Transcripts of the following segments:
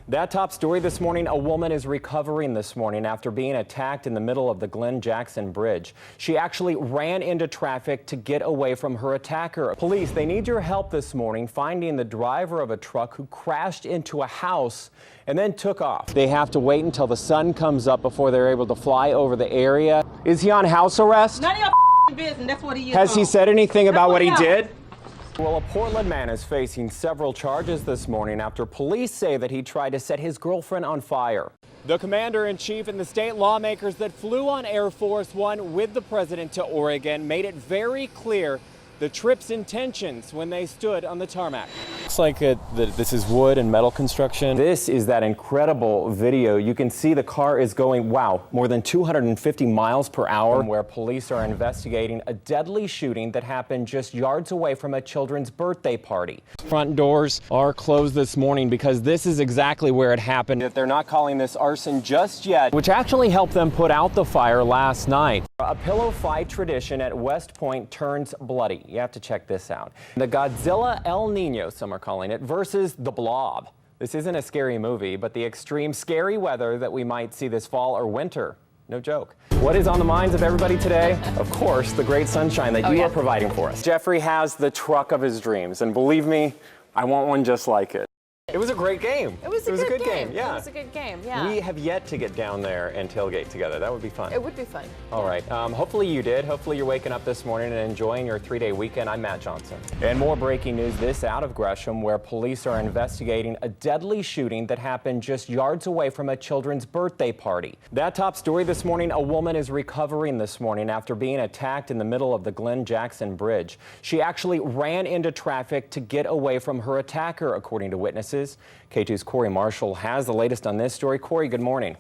That top story this morning, a woman is recovering this morning after being attacked in the middle of the Glenn Jackson Bridge. She actually ran into traffic to get away from her attacker. Police, they need your help this morning finding the driver of a truck who crashed into a house and then took off. They have to wait until the sun comes up before they're able to fly over the area. Is he on house arrest? None of your business. That's what he is. Has he said anything about what he did? Well, a Portland man is facing several charges this morning after police say that he tried to set his girlfriend on fire. The commander-in-chief and the state lawmakers that flew on Air Force One with the president to Oregon made it very clear the trip's intentions when they stood on the tarmac. Looks like this is wood and metal construction. This is that incredible video. You can see the car is going, wow, more than 250 miles per hour, where police are investigating a deadly shooting that happened just yards away from a children's birthday party. Front doors are closed this morning because this is exactly where it happened. They're not calling this arson just yet, which actually helped them put out the fire last night. A pillow fight tradition at West Point turns bloody. You have to check this out. The Godzilla El Nino, some are calling it, versus the Blob. This isn't a scary movie, but the extreme scary weather that we might see this fall or winter. No joke. What is on the minds of everybody today? Of course, the great sunshine that you are providing for us. Jeffrey has the truck of his dreams, and believe me, I want one just like it. It was a great game. It was a good game. Yeah. It was a good game, yeah. We have yet to get down there and tailgate together. That would be fun. It would be fun. All right. Hopefully you did. Hopefully you're waking up this morning and enjoying your 3-day weekend. I'm Matt Johnson. And more breaking news this out of Gresham, where police are investigating a deadly shooting that happened just yards away from a children's birthday party. That top story this morning, a woman is recovering this morning after being attacked in the middle of the Glenn Jackson Bridge. She actually ran into traffic to get away from her attacker, according to witnesses. K2's Corey Marshall has the latest on this story. Corey, good morning.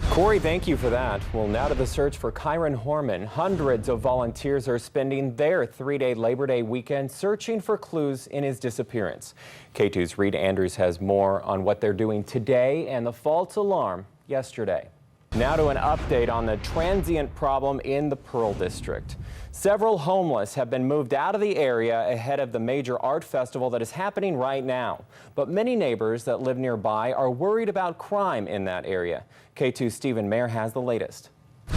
Corey, thank you for that. Well, now to the search for Kyron Horman. Hundreds of volunteers are spending their 3-day Labor Day weekend searching for clues in his disappearance. K2's Reed Andrews has more on what they're doing today and the false alarm yesterday. Now to an update on the transient problem in the Pearl District. Several homeless have been moved out of the area ahead of the major art festival that is happening right now. But many neighbors that live nearby are worried about crime in that area. K2's Stephen Mayer has the latest.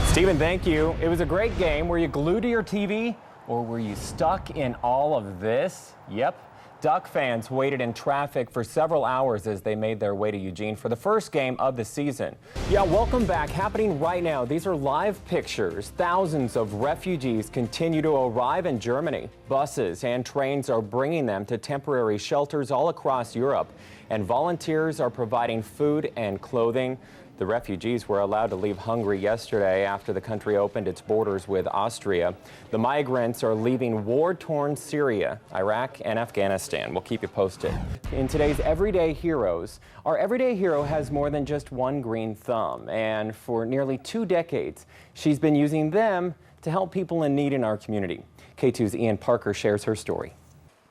Stephen, thank you. It was a great game. Were you glued to your TV or were you stuck in all of this? Yep. Duck fans waited in traffic for several hours as they made their way to Eugene for the first game of the season. Yeah, welcome back. Happening right now. These are live pictures. Thousands of refugees continue to arrive in Germany. Buses and trains are bringing them to temporary shelters all across Europe, and volunteers are providing food and clothing. The refugees were allowed to leave Hungary yesterday after the country opened its borders with Austria. The migrants are leaving war-torn Syria, Iraq, and Afghanistan. We'll keep you posted. In today's Everyday Heroes, our everyday hero has more than just one green thumb, and for nearly 2 decades, she's been using them to help people in need in our community. K2's Ian Parker shares her story.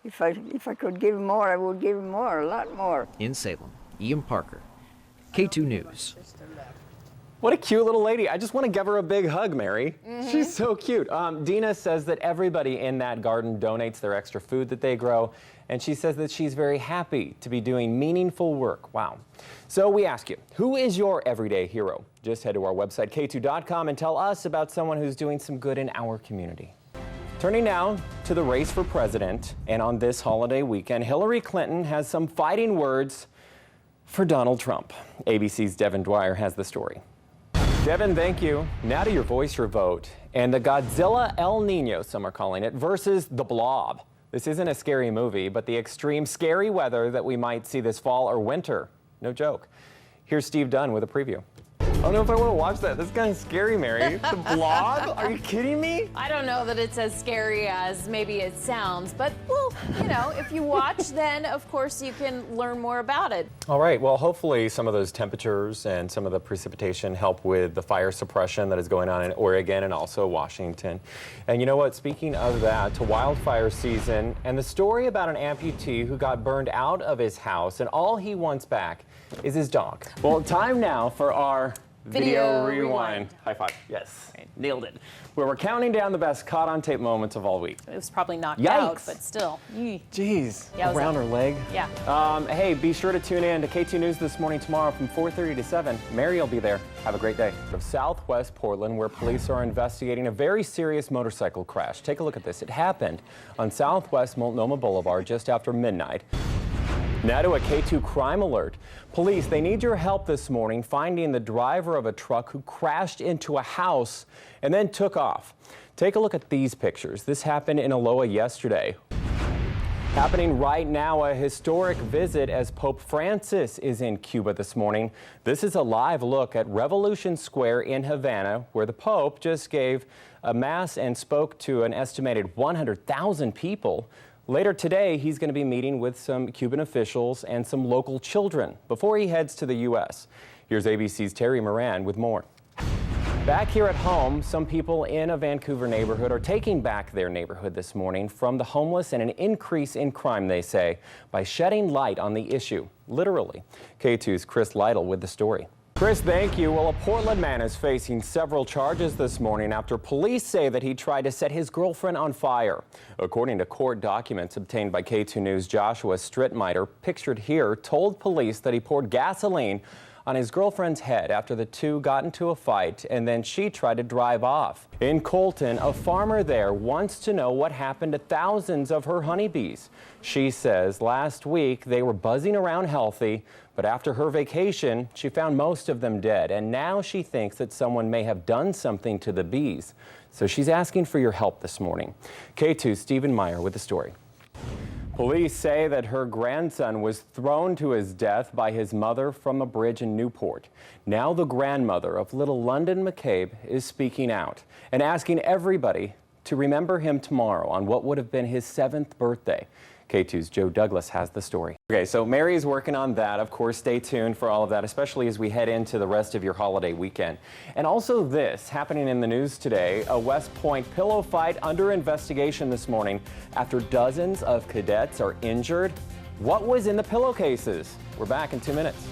If I could give more, I would give more, a lot more. In Salem, Ian Parker, K2 News. What a cute little lady. I just want to give her a big hug, Mary. She's so cute. Dina says that everybody in that garden donates their extra food that they grow, and she says that she's very happy to be doing meaningful work. Wow. So we ask you, who is your everyday hero? Just head to our website, k2.com, and tell us about someone who's doing some good in our community. Turning now to the race for president, and on this holiday weekend, Hillary Clinton has some fighting words for Donald Trump. ABC's Devin Dwyer has the story. Devin, thank you. Now to your voice, your vote. And the Godzilla El Nino, some are calling it, versus the Blob. This isn't a scary movie, but the extreme scary weather that we might see this fall or winter. No joke. Here's Steve Dunn with a preview. I don't know if I want to watch that. This guy's scary, Mary. The Blob? Are you kidding me? I don't know that it's as scary as maybe it sounds, but, well, you know, if you watch, then, of course, you can learn more about it. All right. Well, hopefully some of those temperatures and some of the precipitation help with the fire suppression that is going on in Oregon and also Washington. And you know what? Speaking of that, to wildfire season and the story about an amputee who got burned out of his house and all he wants back is his dog. Well, time now for our Video rewind. High five. Yes. Nailed it. Where we're counting down the best caught on tape moments of all week. It was probably knocked Yikes. out, but still. Jeez. Yeah, around her leg. Yeah. Hey, be sure to tune in to K2 News this morning tomorrow from 4:30 to 7. Mary will be there. Have a great day. Of Southwest Portland, where police are investigating a very serious motorcycle crash. Take a look at this. It happened on Southwest Multnomah Boulevard just after midnight. Now to a K2 crime alert. Police, they need your help this morning finding the driver of a truck who crashed into a house and then took off. Take a look at these pictures. This happened in Aloha yesterday. Happening right now, a historic visit as Pope Francis is in Cuba this morning. This is a live look at Revolution Square in Havana, where the Pope just gave a mass and spoke to an estimated 100,000 people. Later today, he's going to be meeting with some Cuban officials and some local children before he heads to the U.S. Here's ABC's Terry Moran with more. Back here at home, some people in a Vancouver neighborhood are taking back their neighborhood this morning from the homeless and an increase in crime, they say, by shedding light on the issue. Literally. K2's Chris Lytle with the story. Chris, thank you. Well, a Portland man is facing several charges this morning after police say that he tried to set his girlfriend on fire. According to court documents obtained by K2 News, Joshua Strittmeyer, pictured here, told police that he poured gasoline on his girlfriend's head after the two got into a fight, and then she tried to drive off. In Colton, a farmer there wants to know what happened to thousands of her honeybees. She says last week they were buzzing around healthy, but after her vacation, she found most of them dead, and now she thinks that someone may have done something to the bees. So she's asking for your help this morning. K2's Stephen Meyer with the story. Police say that her grandson was thrown to his death by his mother from a bridge in Newport. Now the grandmother of little London McCabe is speaking out and asking everybody to remember him tomorrow on what would have been his 7th birthday. K2's Joe Douglas has the story. Okay, so Mary is working on that. Of course, stay tuned for all of that, especially as we head into the rest of your holiday weekend. And also this, happening in the news today, a West Point pillow fight under investigation this morning after dozens of cadets are injured. What was in the pillowcases? We're back in 2 minutes.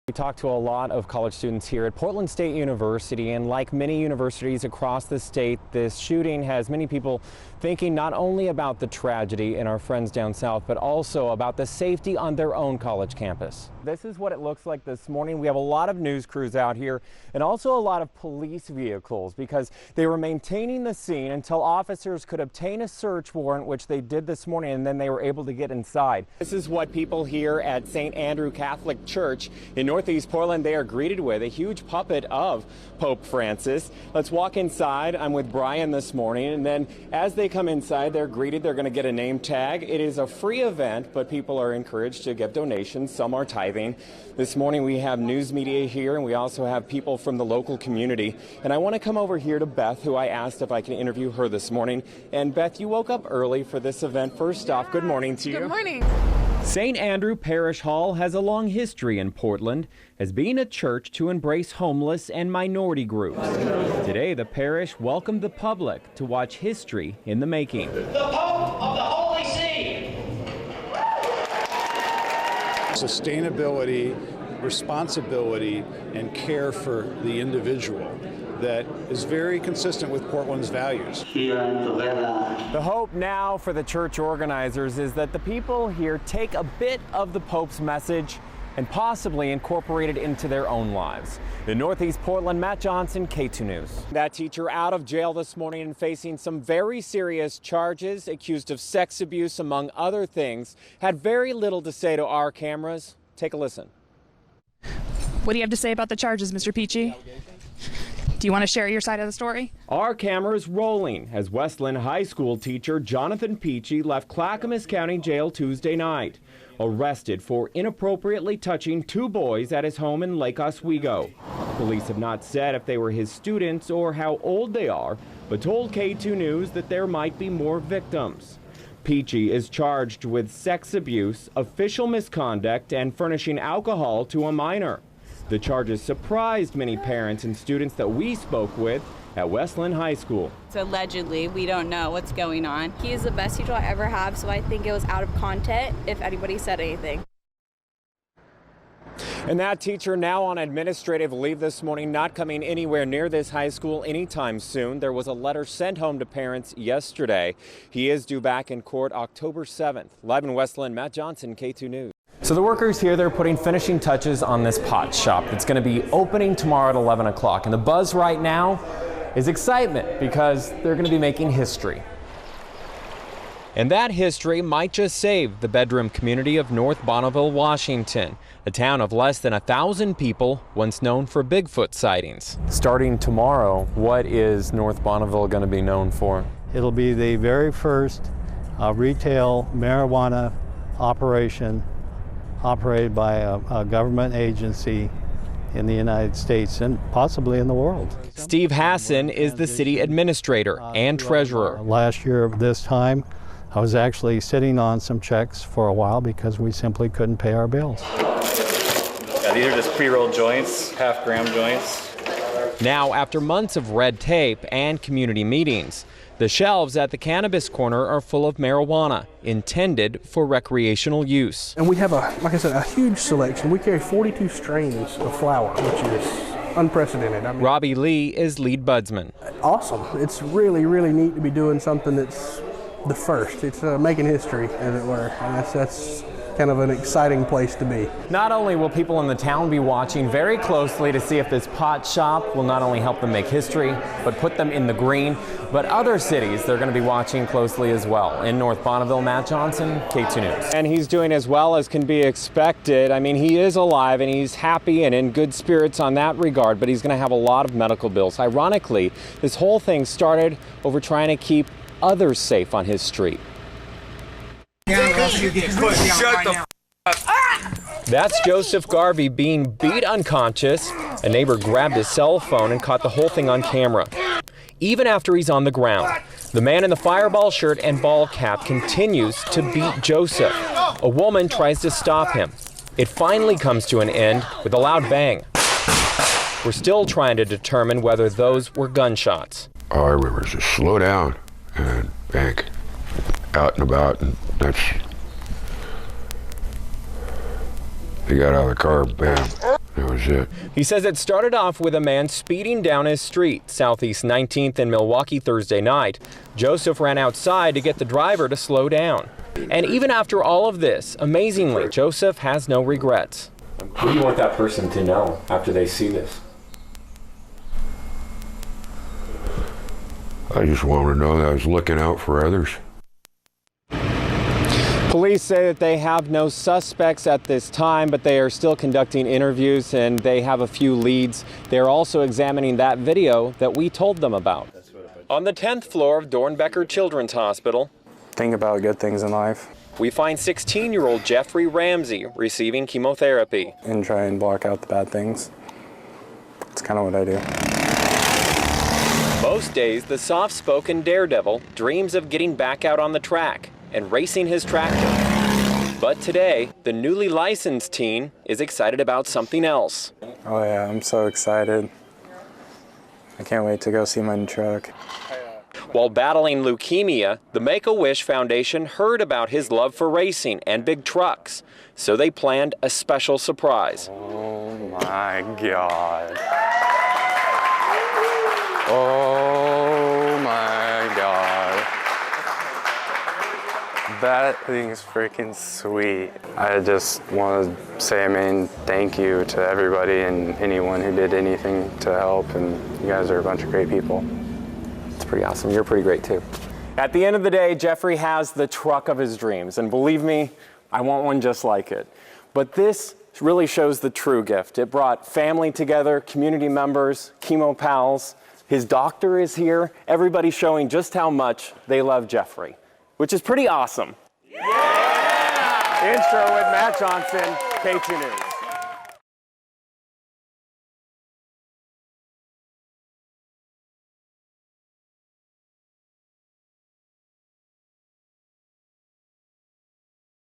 We talked to a lot of college students here at Portland State University, and like many universities across the state, this shooting has many people thinking not only about the tragedy in our friends down south, but also about the safety on their own college campus. This is what it looks like this morning. We have a lot of news crews out here and also a lot of police vehicles because they were maintaining the scene until officers could obtain a search warrant, which they did this morning, and then they were able to get inside. This is what people here at St. Andrew Catholic Church in Northeast Portland, they are greeted with, a huge puppet of Pope Francis. Let's walk inside. I'm with Brian this morning, and then as they come inside, they're greeted. They're going to get a name tag. It is a free event, but people are encouraged to give donations. Some are tithing. This morning we have news media here, and we also have people from the local community. And I want to come over here to Beth, who I asked if I can interview her this morning. And Beth, you woke up early for this event. First off, good morning to you. Good morning. St. Andrew Parish Hall has a long history in Portland as being a church to embrace homeless and minority groups. Today, the parish welcomed the public to watch history in the making. The Pope of the Holy See. Sustainability, responsibility, and care for the individual that is very consistent with Portland's values. The hope now for the church organizers is that the people here take a bit of the Pope's message and possibly incorporate it into their own lives. In Northeast Portland, Matt Johnson, K2 News. That teacher out of jail this morning and facing some very serious charges, accused of sex abuse among other things, had very little to say to our cameras. Take a listen. What do you have to say about the charges, Mr. Peachy? Do you want to share your side of the story? Our cameras rolling as Westland High School teacher Jonathan Peachy left Clackamas County Jail Tuesday night, arrested for inappropriately touching 2 boys at his home in Lake Oswego. Police have not said if they were his students or how old they are, but told K2 News that there might be more victims. Peachy is charged with sex abuse, official misconduct, and furnishing alcohol to a minor. The charges surprised many parents and students that we spoke with at Westland High School. So allegedly, we don't know what's going on. He is the best teacher I ever have, so I think it was out of content if anybody said anything. And that teacher now on administrative leave this morning, not coming anywhere near this high school anytime soon. There was a letter sent home to parents yesterday. He is due back in court October 7th. Live in Westland, Matt Johnson, K2 News. So the workers here, they're putting finishing touches on this pot shop that's going to be opening tomorrow at 11 o'clock. And the buzz right now is excitement because they're going to be making history. And that history might just save the bedroom community of North Bonneville, Washington, a town of less than 1,000 people, once known for Bigfoot sightings. Starting tomorrow, what is North Bonneville going to be known for? It'll be the very first retail marijuana operation operated by a government agency in the United States and possibly in the world. Steve Hassan is the city administrator and treasurer. Last year of this time, I was actually sitting on some checks for a while because we simply couldn't pay our bills. Yeah, these are just pre-rolled joints, half-gram joints. Now, after months of red tape and community meetings, the shelves at the Cannabis Corner are full of marijuana intended for recreational use. And we have, like I said, a huge selection. We carry 42 strains of flower, which is unprecedented. I mean, Robbie Lee is lead budsman. Awesome. It's really, really neat to be doing something that's the first. It's making history, as it were, and that's kind of an exciting place to be. Not only will people in the town be watching very closely to see if this pot shop will not only help them make history, but put them in the green, but other cities they're going to be watching closely as well. In North Bonneville, Matt Johnson, K2 News. And he's doing as well as can be expected. I mean, he is alive and he's happy and in good spirits on that regard, but he's going to have a lot of medical bills. Ironically, this whole thing started over trying to keep others safe on his street. That's Joseph Garvey being beat unconscious. A neighbor grabbed his cell phone and caught the whole thing on camera. Even after he's on the ground, the man in the fireball shirt and ball cap continues to beat Joseph. A woman tries to stop him. It finally comes to an end with a loud bang. We're still trying to determine whether those were gunshots. All I remember is just slow down and bang, out and about, and that's, he got out of the car, bam, that was it. He says it started off with a man speeding down his street, Southeast 19th in Milwaukee Thursday night. Joseph ran outside to get the driver to slow down. And even after all of this, amazingly, Joseph has no regrets. What do you want that person to know after they see this? I just wanted to know that I was looking out for others. Police say that they have no suspects at this time, but they are still conducting interviews and they have a few leads. They're also examining that video that we told them about. On the 10th floor of Dornbecker Children's Hospital, think about good things in life. We find 16-year-old Jeffrey Ramsey receiving chemotherapy. And try and block out the bad things. It's kind of what I do. Most days, the soft-spoken daredevil dreams of getting back out on the track and racing his tractor. But today, the newly licensed teen is excited about something else. Oh yeah, I'm so excited. I can't wait to go see my new truck. While battling leukemia, the Make-A-Wish Foundation heard about his love for racing and big trucks, so they planned a special surprise. Oh my God. Oh my God. That thing is freaking sweet. I just want to say, thank you to everybody and anyone who did anything to help, and you guys are a bunch of great people. It's pretty awesome. You're pretty great too. At the end of the day, Jeffrey has the truck of his dreams, and believe me, I want one just like it. But this really shows the true gift. It brought family together, community members, chemo pals. His doctor is here. Everybody showing just how much they love Jeffrey, which is pretty awesome. Yeah! Intro with Matt Johnson, K2 News.